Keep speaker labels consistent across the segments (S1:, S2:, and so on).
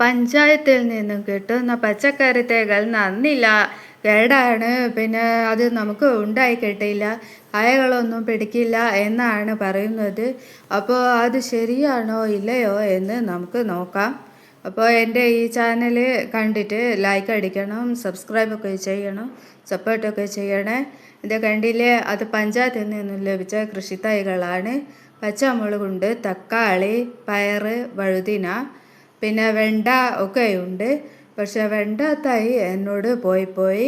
S1: പഞ്ചായത്തിൽ നിന്നും കിട്ടുന്ന പച്ചക്കറി തൈകൾ നന്നില്ല, കേടാണ്, പിന്നെ അത് നമുക്ക് ഉണ്ടായി കിട്ടില്ല, കായകളൊന്നും പിടിക്കില്ല എന്നാണ് പറയുന്നത്. അപ്പോൾ അത് ശരിയാണോ ഇല്ലയോ എന്ന് നമുക്ക് നോക്കാം. അപ്പോൾ എൻ്റെ ഈ ചാനൽ കണ്ടിട്ട് ലൈക്ക് അടിക്കണം, സബ്സ്ക്രൈബൊക്കെ ചെയ്യണം, സപ്പോർട്ടൊക്കെ ചെയ്യണേ. ഇത് കണ്ടില്ലേ, അത് പഞ്ചായത്തിൽ നിന്നും ലഭിച്ച കൃഷി തൈകളാണ്. പച്ചമുളകുണ്ട്, തക്കാളി, പയറ്, വഴുതിന, പിന്നെ വെണ്ട ഒക്കെയുണ്ട്. പക്ഷെ വെണ്ട തൈ എന്നോട് പോയി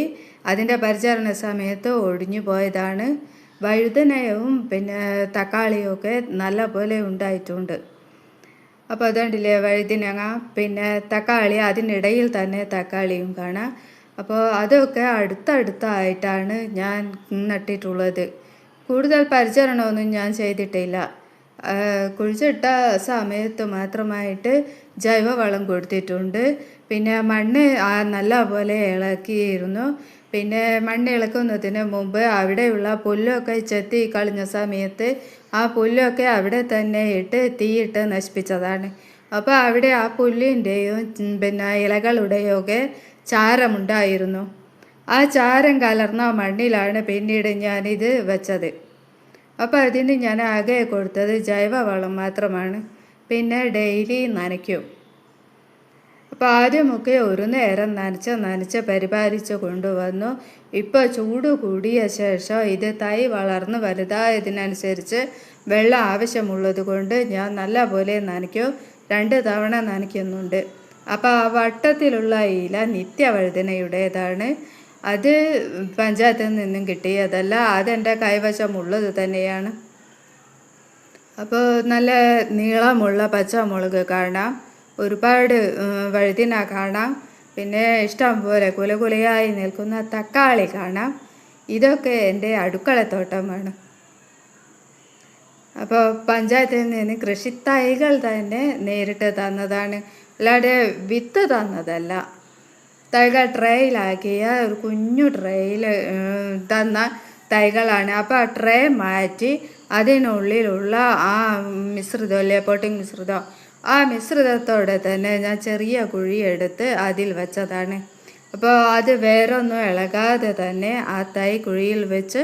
S1: അതിൻ്റെ പരിചരണ സമയത്ത് ഒടിഞ്ഞു പോയതാണ്. വഴുതനയും പിന്നെ തക്കാളിയും ഒക്കെ നല്ല പോലെ ഉണ്ടായിട്ടുണ്ട്. അപ്പോൾ അതുകൊണ്ടില്ലേ വഴുതിനങ്ങ, പിന്നെ തക്കാളി, അതിനിടയിൽ തന്നെ തക്കാളിയും കാണാം. അപ്പോൾ അതൊക്കെ അടുത്തടുത്തായിട്ടാണ് ഞാൻ നട്ടിട്ടുള്ളത്. കൂടുതൽ പരിചരണമൊന്നും ഞാൻ ചെയ്തിട്ടില്ല. കുഴിച്ചിട്ട സമയത്ത് മാത്രമായിട്ട് ജൈവവളം കൊടുത്തിട്ടുണ്ട്. പിന്നെ മണ്ണ് നല്ല പോലെ ഇളക്കിയിരുന്നു. പിന്നെ മണ്ണ് ഇളക്കുന്നതിന് മുമ്പ് അവിടെയുള്ള പുല്ലൊക്കെ ചെത്തി കളഞ്ഞ സമയത്ത് ആ പുല്ലൊക്കെ അവിടെ തന്നെ ഇട്ട് തീയിട്ട് നശിപ്പിച്ചതാണ്. അപ്പോൾ അവിടെ ആ പുല്ലിൻ്റെയും പിന്നെ ഇലകളുടെയും ഒക്കെ ചാരമുണ്ടായിരുന്നു. ആ ചാരം കലർന്ന മണ്ണിലാണ് പിന്നീട് ഞാനിത് വെച്ചത്. അപ്പോൾ അതിന് ഞാൻ ആകെ കൊടുത്തത് ജൈവവളം മാത്രമാണ്. പിന്നെ ഡെയിലി നനയ്ക്കും. അപ്പോൾ ആദ്യമൊക്കെ ഒരു നേരം നനച്ച് പരിപാലിച്ച് കൊണ്ടുവന്നു. ഇപ്പോൾ ചൂട് കൂടിയ ശേഷം ഇത് തൈ വളർന്ന് വലുതായതിനനുസരിച്ച് വെള്ളം ആവശ്യമുള്ളത് കൊണ്ട് ഞാൻ നല്ല പോലെ നനയ്ക്കും. 2 തവണ നനയ്ക്കുന്നുണ്ട്. അപ്പോൾ ആ വട്ടത്തിലുള്ള ഇല നിത്യവഴുതനയുടേതാണ്. അത് പഞ്ചായത്തിൽ നിന്നും കിട്ടിയതല്ല, അതെൻ്റെ കൈവശമുള്ളത് തന്നെയാണ്. അപ്പോൾ നല്ല നീളമുള്ള പച്ചമുളക് കാണാം, ഒരുപാട് വഴുതിന കാണാം, പിന്നെ ഇഷ്ടം പോലെ കുലകുലയായി നിൽക്കുന്ന തക്കാളി കാണാം. ഇതൊക്കെ എൻ്റെ അടുക്കളത്തോട്ടമാണ്. അപ്പോൾ പഞ്ചായത്തിൽ നിന്ന് കൃഷി തൈകൾ തന്നെ നേരിട്ട് തന്നതാണ്, അല്ലാതെ വിത്ത് തന്നതല്ല. തൈകൾ ട്രേയിലാക്കിയ ഒരു കുഞ്ഞു ട്രേയിൽ തന്ന തൈകളാണ്. അപ്പോൾ ആ ട്രേ മാറ്റി അതിനുള്ളിലുള്ള ആ മിശ്രിതമല്ലേ, പോട്ടിംഗ് മിശ്രിതം, ആ മിശ്രിതത്തോടെ തന്നെ ഞാൻ ചെറിയ കുഴിയെടുത്ത് അതിൽ വെച്ചതാണ്. അപ്പോൾ അത് വേറൊന്നും ഇളകാതെ തന്നെ ആ തൈ കുഴിയിൽ വെച്ച്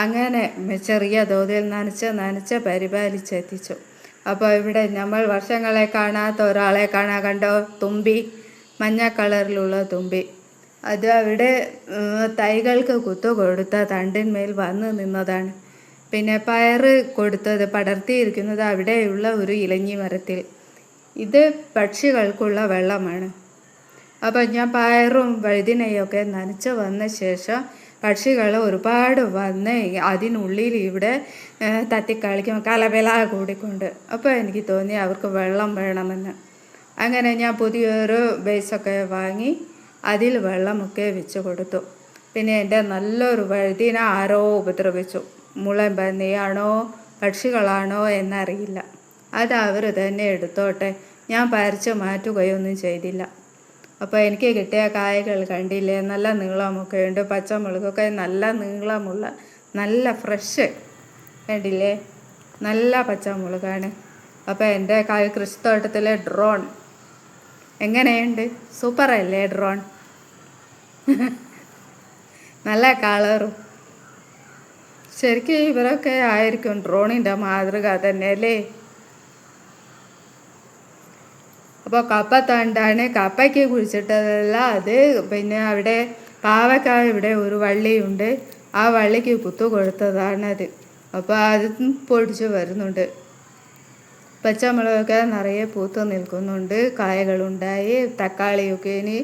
S1: അങ്ങനെ ചെറിയ തോതിൽ നനച്ച് പരിപാലിച്ചെത്തിച്ചു. അപ്പോൾ ഇവിടെ നമ്മൾ വർഷങ്ങളെ കാണാത്ത ഒരാളെ കണ്ടോ, തുമ്പി, മഞ്ഞ കളറിലുള്ള തുമ്പി. അത് അവിടെ തൈകൾക്ക് കുത്തു കൊടുത്ത തണ്ടിന്മേൽ വന്ന് നിന്നതാണ്. പിന്നെ പയറ് കൊടുത്തത് പടർത്തിയിരിക്കുന്നത് അവിടെയുള്ള ഒരു ഇലഞ്ഞി മരത്തിൽ. ഇത് പക്ഷികൾക്കുള്ള വെള്ളമാണ്. അപ്പോൾ ഞാൻ പയറും വഴുതിനയൊക്കെ നനച്ച് വന്ന ശേഷം പക്ഷികൾ ഒരുപാട് വന്ന് അതിനുള്ളിൽ ഇവിടെ തത്തിക്കളിക്കും, കലവില കൂടിക്കൊണ്ട്. അപ്പോൾ എനിക്ക് തോന്നി അവർക്ക് വെള്ളം വേണമെന്ന്. അങ്ങനെ ഞാൻ പുതിയൊരു ബേസൊക്കെ വാങ്ങി അതിൽ വെള്ളമൊക്കെ വെച്ച് കൊടുത്തു. പിന്നെ എൻ്റെ നല്ലൊരു വഴുതിന ആരോ ഉപദ്രവിച്ചു. മുളൻ പന്നിയാണോ പക്ഷികളാണോ എന്നറിയില്ല. അത് അവർ തന്നെ എടുത്തോട്ടെ, ഞാൻ പറിച്ച് മാറ്റുകയൊന്നും ചെയ്തില്ല. അപ്പോൾ എനിക്ക് കിട്ടിയ കായകൾ കണ്ടില്ലേ, നല്ല നീളമൊക്കെ ഉണ്ട്. പച്ചമുളകൊക്കെ നല്ല നീളമുള്ള നല്ല ഫ്രഷ് കണ്ടില്ലേ, നല്ല പച്ചമുളകാണ്. അപ്പോൾ എൻ്റെ കൃഷിത്തോട്ടത്തിലെ ഡ്രോൺ എങ്ങനെയുണ്ട്, സൂപ്പറല്ലേ ഡ്രോൺ? നല്ല കളറും. ശരിക്കും ഇവരൊക്കെ ആയിരിക്കും ഡ്രോണിൻ്റെ മാതൃക തന്നെ അല്ലേ. അപ്പോൾ കപ്പ തണ്ടാണ്, കപ്പയ്ക്ക് കുഴിച്ചിട്ടതല്ല അത്. പിന്നെ അവിടെ പാവക്കായ ഇവിടെ ഒരു വള്ളിയുണ്ട്, ആ വള്ളിക്ക് കുത്തു കൊടുത്തതാണത്. അപ്പോൾ അത് പൊടിച്ച് വരുന്നുണ്ട്. പച്ചമുളകൊക്കെ നിറയെ പൂത്ത് നിൽക്കുന്നുണ്ട്, കായകളുണ്ടായി. തക്കാളിയൊക്കെ ഇനി